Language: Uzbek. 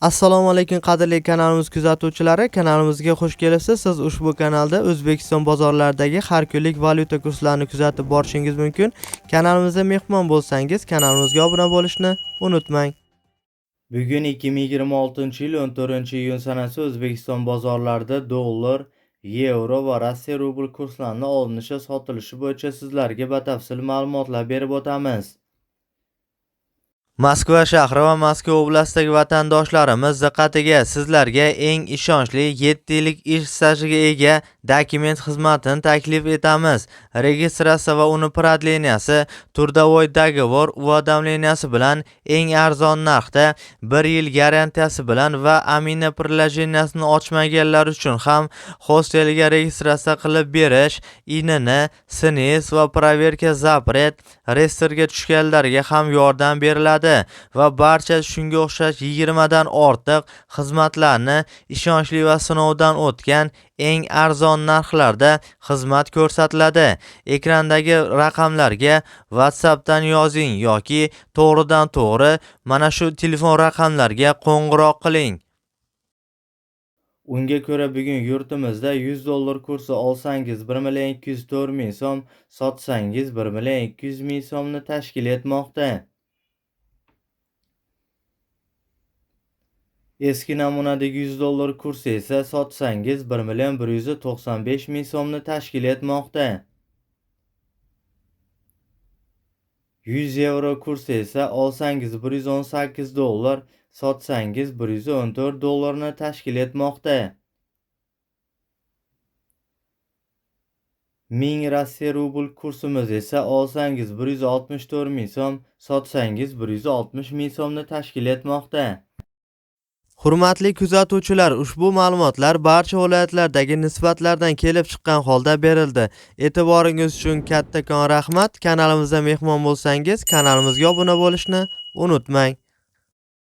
Assalomu alaykum qadrli kanalimiz kuzatuvchilari, kanalimizga xush kelibsiz. Siz ushbu kanalda O'zbekiston bozorlaridagi har kunlik valyuta kurslarini kuzatib borishingiz mumkin. Kanalimizga mehmon bo'lsangiz, kanalimizga obuna bo'lishni unutmang. Bugun 2026-yil 14-iyun sanasi O'zbekiston bozorlarida dollar, yevro va Rossiya rubl kurslarini olinishi sotilishi bo'yicha sizlarga batafsil ma'lumotlar berib o'tamiz. Moskva shahri va Moskva oblastidagi vatandoshlarimiz diqqatiga, sizlarga eng ishonchli 7 yillik ish stajiga ega dokument xizmatini taklif etamiz. Registratsiya va uni prodleniyasi, turdovoy dogovor уведомленияsi bilan eng arzon narxda 1 yil garantiyasi bilan va amina приложениесini ochmaganlar uchun ham hostelga registratsiya qilib berish, INN, SNIS va проверка запрет reyestrga tushganlarga ham yordam beriladi va barcha shunga o'xshash 20 dan ortiq xizmatlarni ishonchli va sinovdan o'tgan eng arzon narxlarda xizmat ko'rsatiladi. Ekrandagi raqamlarga WhatsAppdan yozing yoki to'g'ridan to'g'ri mana shu telefon raqamlarga qo'ng'iroq qiling. Unga ko'ra bugun yurtimizda 100 dollar kursi olsangiz 1.204.000 so'm, sotsangiz 1.200.000 so'mni tashkil etmoqda. Eski namunadagi 100 dollar kursi esa sotsangiz 1.195.000 so'mni tashkil etmoqda. 100 yevro kursi esa olsangiz 118 dollar, sotsangiz 114 dollarni tashkil etmoqda. 1000 Rossiya rubl kursimiz esa olsangiz 164.000 so'm, sotsangiz 160.000 so'mni tashkil etmoqda. Hurmatli kuzatuvchilar, ushbu ma'lumotlar barcha viloyatlardagi nisbatlardan kelib chiqqan holda berildi. E'tiboringiz uchun kattakon rahmat. Kanalimizga mehmon bo'lsangiz, kanalimizga obuna bo'lishni unutmang.